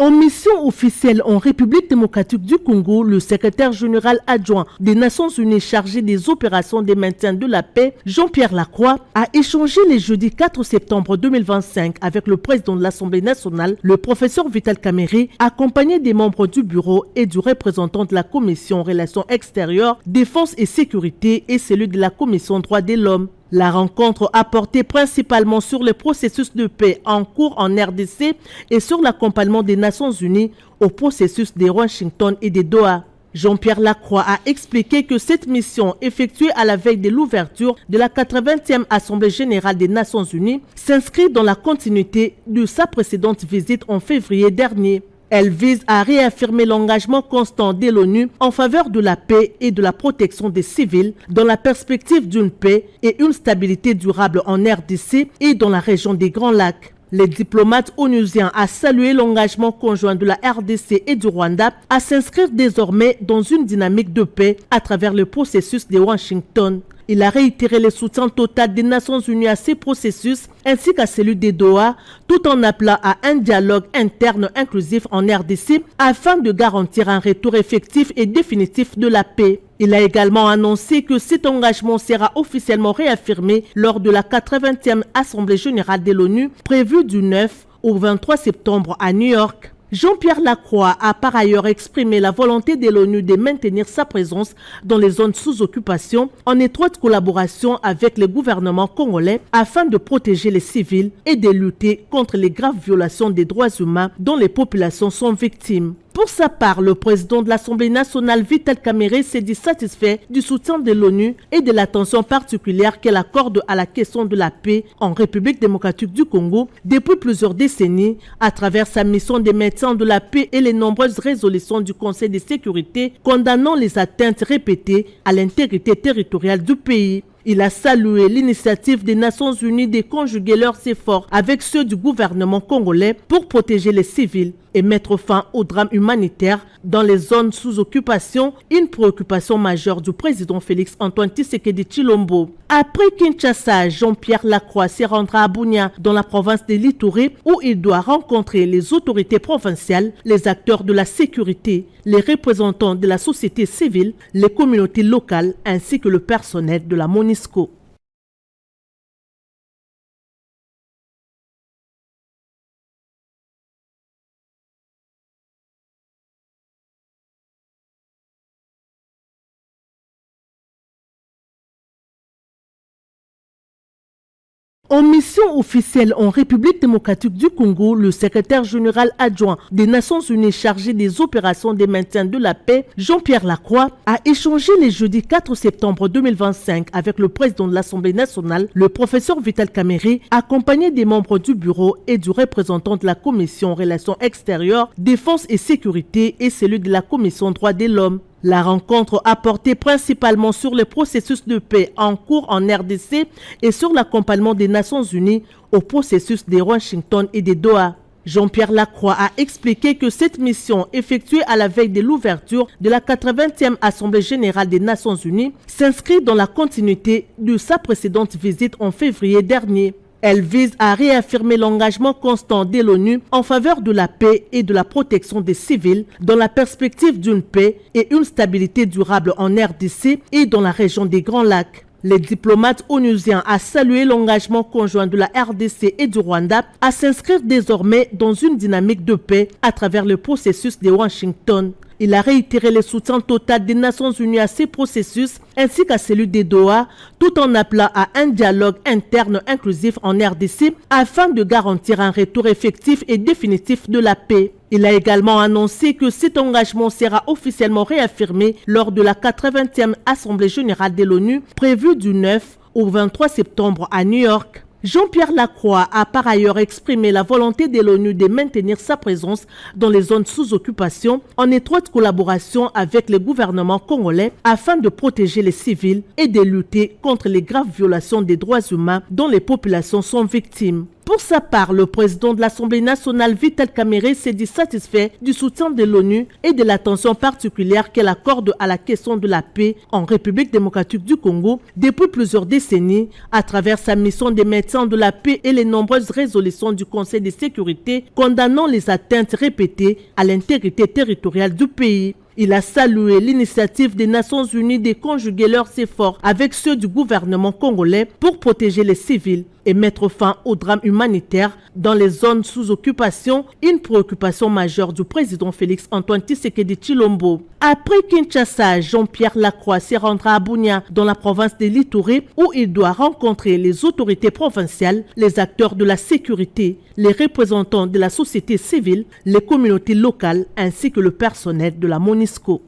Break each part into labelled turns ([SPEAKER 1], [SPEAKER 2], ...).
[SPEAKER 1] En mission officielle en République démocratique du Congo, le secrétaire général adjoint des Nations Unies chargé des opérations de maintien de la paix, Jean-Pierre Lacroix, a échangé le jeudi 4 septembre 2025 avec le président de l'Assemblée nationale, le professeur Vital Kamerhe, accompagné des membres du bureau et du représentant de la Commission Relations extérieures, Défense et Sécurité et celui de la Commission Droits de l'homme. La rencontre a porté principalement sur le processus de paix en cours en RDC et sur l'accompagnement des Nations Unies au processus de Washington et de Doha. Jean-Pierre Lacroix a expliqué que cette mission, effectuée à la veille de l'ouverture de la 80e Assemblée générale des Nations Unies, s'inscrit dans la continuité de sa précédente visite en février dernier. Elle vise à réaffirmer l'engagement constant de l'ONU en faveur de la paix et de la protection des civils dans la perspective d'une paix et une stabilité durable en RDC et dans la région des Grands Lacs. Les diplomates onusiens ont salué l'engagement conjoint de la RDC et du Rwanda à s'inscrire désormais dans une dynamique de paix à travers le processus de Washington. Il a réitéré le soutien total des Nations Unies à ces processus ainsi qu'à celui des Doha, tout en appelant à un dialogue interne inclusif en RDC afin de garantir un retour effectif et définitif de la paix. Il a également annoncé que cet engagement sera officiellement réaffirmé lors de la 80e Assemblée générale de l'ONU prévue du 9 au 23 septembre à New York. Jean-Pierre Lacroix a par ailleurs exprimé la volonté de l'ONU de maintenir sa présence dans les zones sous occupation en étroite collaboration avec le gouvernement congolais afin de protéger les civils et de lutter contre les graves violations des droits humains dont les populations sont victimes. Pour sa part, le président de l'Assemblée nationale, Vital Kamerhe, s'est dit satisfait du soutien de l'ONU et de l'attention particulière qu'elle accorde à la question de la paix en République démocratique du Congo depuis plusieurs décennies à travers sa mission de maintien de la paix et les nombreuses résolutions du Conseil de sécurité condamnant les atteintes répétées à l'intégrité territoriale du pays. Il a salué l'initiative des Nations Unies de conjuguer leurs efforts avec ceux du gouvernement congolais pour protéger les civils et mettre fin au drame humanitaire dans les zones sous occupation, une préoccupation majeure du président Félix Antoine Tshisekedi Tshilombo. Après Kinshasa, Jean-Pierre Lacroix se rendra à Bunia, dans la province de l'Ituri, où il doit rencontrer les autorités provinciales, les acteurs de la sécurité, les représentants de la société civile, les communautés locales ainsi que le personnel de la MONUSCO. En mission officielle en République démocratique du Congo, le secrétaire général adjoint des Nations Unies chargé des opérations de maintien de la paix, Jean-Pierre Lacroix, a échangé le jeudi 4 septembre 2025 avec le président de l'Assemblée nationale, le professeur Vital Kamerhe, accompagné des membres du bureau et du représentant de la Commission Relations extérieures, Défense et Sécurité et celui de la Commission Droits de l'homme. La rencontre a porté principalement sur le processus de paix en cours en RDC et sur l'accompagnement des Nations Unies au processus de Washington et de Doha. Jean-Pierre Lacroix a expliqué que cette mission, effectuée à la veille de l'ouverture de la 80e Assemblée générale des Nations Unies, s'inscrit dans la continuité de sa précédente visite en février dernier. Elle vise à réaffirmer l'engagement constant de l'ONU en faveur de la paix et de la protection des civils dans la perspective d'une paix et une stabilité durable en RDC et dans la région des Grands Lacs. Les diplomates onusiens ont salué l'engagement conjoint de la RDC et du Rwanda à s'inscrire désormais dans une dynamique de paix à travers le processus de Washington. Il a réitéré le soutien total des Nations Unies à ces processus ainsi qu'à celui des Doha, tout en appelant à un dialogue interne inclusif en RDC afin de garantir un retour effectif et définitif de la paix. Il a également annoncé que cet engagement sera officiellement réaffirmé lors de la 80e Assemblée générale de l'ONU prévue du 9 au 23 septembre à New York. Jean-Pierre Lacroix a par ailleurs exprimé la volonté de l'ONU de maintenir sa présence dans les zones sous occupation en étroite collaboration avec le gouvernement congolais afin de protéger les civils et de lutter contre les graves violations des droits humains dont les populations sont victimes. Pour sa part, le président de l'Assemblée nationale, Vital Kamerhe, s'est dit satisfait du soutien de l'ONU et de l'attention particulière qu'elle accorde à la question de la paix en République démocratique du Congo depuis plusieurs décennies à travers sa mission de maintien de la paix et les nombreuses résolutions du Conseil de sécurité condamnant les atteintes répétées à l'intégrité territoriale du pays. Il a salué l'initiative des Nations Unies de conjuguer leurs efforts avec ceux du gouvernement congolais pour protéger les civils et mettre fin au drame humanitaire dans les zones sous occupation, une préoccupation majeure du président Félix Antoine Tshisekedi Tshilombo. Après Kinshasa, Jean-Pierre Lacroix se rendra à Bunia, dans la province de l'Ituri, où il doit rencontrer les autorités provinciales, les acteurs de la sécurité, les représentants de la société civile, les communautés locales ainsi que le personnel de la MONUSCO.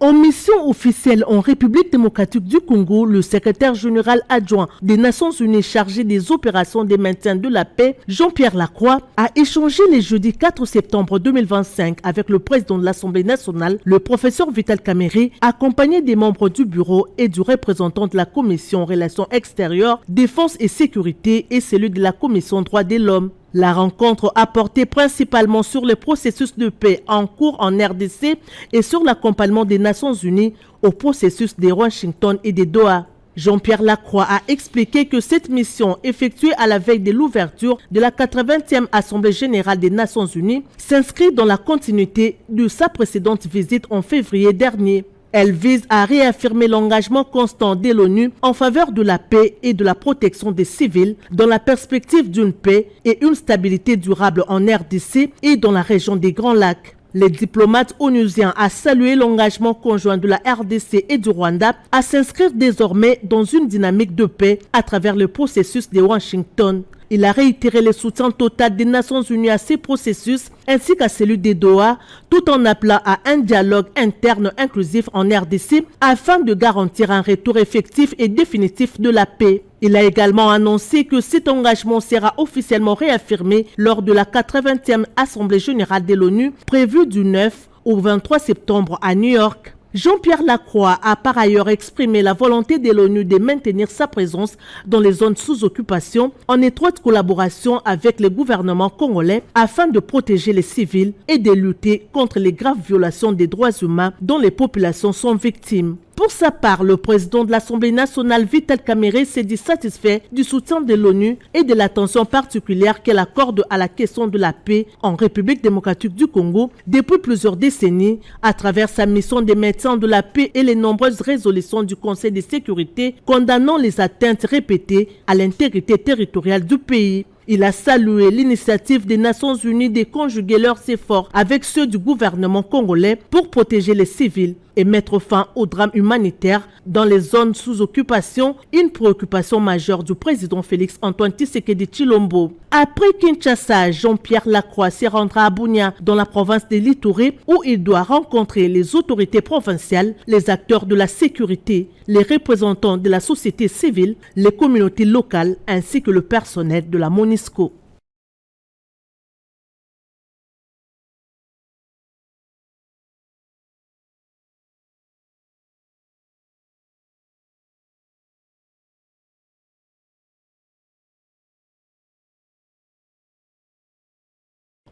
[SPEAKER 1] En mission officielle en République démocratique du Congo, le secrétaire général adjoint des Nations Unies chargé des opérations de maintien de la paix, Jean-Pierre Lacroix, a échangé le jeudi 4 septembre 2025 avec le président de l'Assemblée nationale, le professeur Vital Kamerhe, accompagné des membres du bureau et du représentant de la Commission Relations extérieures, Défense et Sécurité et celui de la Commission Droits de l'Homme. La rencontre a porté principalement sur le processus de paix en cours en RDC et sur l'accompagnement des Nations Unies au processus de Washington et de Doha. Jean-Pierre Lacroix a expliqué que cette mission, effectuée à la veille de l'ouverture de la 80e Assemblée générale des Nations Unies, s'inscrit dans la continuité de sa précédente visite en février dernier. Elle vise à réaffirmer l'engagement constant de l'ONU en faveur de la paix et de la protection des civils dans la perspective d'une paix et une stabilité durable en RDC et dans la région des Grands Lacs. Les diplomates onusiens ont salué l'engagement conjoint de la RDC et du Rwanda à s'inscrire désormais dans une dynamique de paix à travers le processus de Washington. Il a réitéré le soutien total des Nations Unies à ces processus ainsi qu'à celui des Doha, tout en appelant à un dialogue interne inclusif en RDC afin de garantir un retour effectif et définitif de la paix. Il a également annoncé que cet engagement sera officiellement réaffirmé lors de la 80e Assemblée générale de l'ONU prévue du 9 au 23 septembre à New York. Jean-Pierre Lacroix a par ailleurs exprimé la volonté de l'ONU de maintenir sa présence dans les zones sous occupation en étroite collaboration avec le gouvernement congolais afin de protéger les civils et de lutter contre les graves violations des droits humains dont les populations sont victimes. Pour sa part, le président de l'Assemblée nationale, Vital Kamerhe, s'est dit satisfait du soutien de l'ONU et de l'attention particulière qu'elle accorde à la question de la paix en République démocratique du Congo depuis plusieurs décennies à travers sa mission de maintien de la paix et les nombreuses résolutions du Conseil de sécurité condamnant les atteintes répétées à l'intégrité territoriale du pays. Il a salué l'initiative des Nations Unies de conjuguer leurs efforts avec ceux du gouvernement congolais pour protéger les civils et mettre fin au drame humanitaire dans les zones sous occupation, une préoccupation majeure du président Félix Antoine Tshisekedi Tshilombo. Après Kinshasa, Jean-Pierre Lacroix se rendra à Bunia, dans la province de l'Ituri, où il doit rencontrer les autorités provinciales, les acteurs de la sécurité, les représentants de la société civile, les communautés locales ainsi que le personnel de la MONUSCO.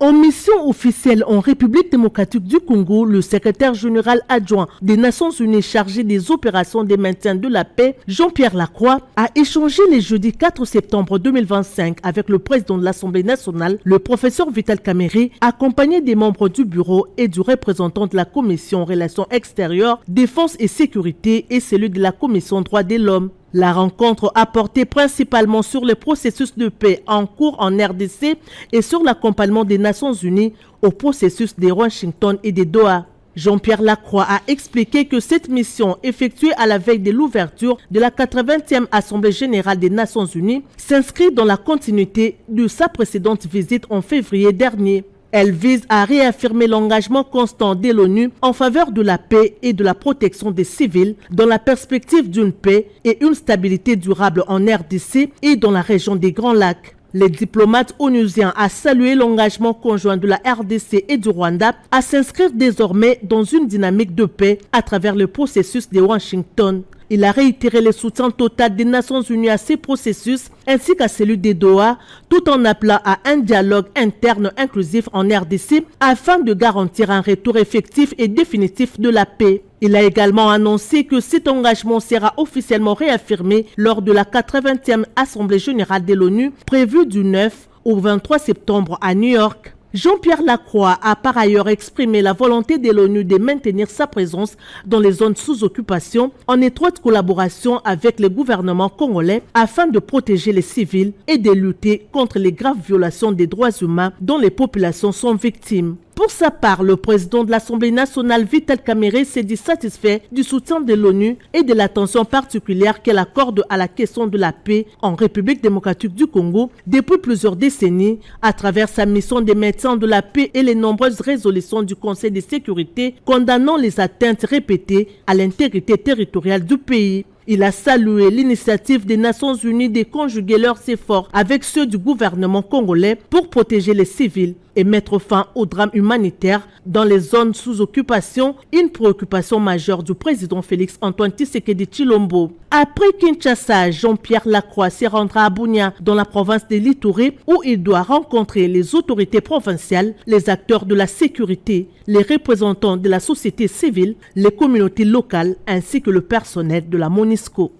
[SPEAKER 1] En mission officielle en République démocratique du Congo, le secrétaire général adjoint des Nations Unies chargé des opérations de maintien de la paix, Jean-Pierre Lacroix, a échangé le jeudi 4 septembre 2025 avec le président de l'Assemblée nationale, le professeur Vital Kamerhe, accompagné des membres du bureau et du représentant de la Commission Relations extérieures, Défense et Sécurité et celui de la Commission Droits de l'Homme. La rencontre a porté principalement sur le processus de paix en cours en RDC et sur l'accompagnement des Nations Unies au processus de Washington et de Doha. Jean-Pierre Lacroix a expliqué que cette mission, effectuée à la veille de l'ouverture de la 80e Assemblée générale des Nations Unies, s'inscrit dans la continuité de sa précédente visite en février dernier. Elle vise à réaffirmer l'engagement constant de l'ONU en faveur de la paix et de la protection des civils dans la perspective d'une paix et une stabilité durable en RDC et dans la région des Grands Lacs. Les diplomates onusiens ont salué l'engagement conjoint de la RDC et du Rwanda à s'inscrire désormais dans une dynamique de paix à travers le processus de Washington. Il a réitéré le soutien total des Nations Unies à ces processus ainsi qu'à celui des Doha, tout en appelant à un dialogue interne inclusif en RDC afin de garantir un retour effectif et définitif de la paix. Il a également annoncé que cet engagement sera officiellement réaffirmé lors de la 80e Assemblée générale de l'ONU prévue du 9 au 23 septembre à New York. Jean-Pierre Lacroix a par ailleurs exprimé la volonté de l'ONU de maintenir sa présence dans les zones sous occupation en étroite collaboration avec le gouvernement congolais afin de protéger les civils et de lutter contre les graves violations des droits humains dont les populations sont victimes. Pour sa part, le président de l'Assemblée nationale, Vital Kamerhe, s'est dit satisfait du soutien de l'ONU et de l'attention particulière qu'elle accorde à la question de la paix en République démocratique du Congo depuis plusieurs décennies à travers sa mission de maintien de la paix et les nombreuses résolutions du Conseil de sécurité condamnant les atteintes répétées à l'intégrité territoriale du pays. Il a salué l'initiative des Nations Unies de conjuguer leurs efforts avec ceux du gouvernement congolais pour protéger les civils et mettre fin au drame humanitaire dans les zones sous occupation, une préoccupation majeure du président Félix Antoine Tshisekedi Tshilombo. Après Kinshasa, Jean-Pierre Lacroix se rendra à Bunia, dans la province de l'Ituri, où il doit rencontrer les autorités provinciales, les acteurs de la sécurité, les représentants de la société civile, les communautés locales ainsi que le personnel de la MONUSCO.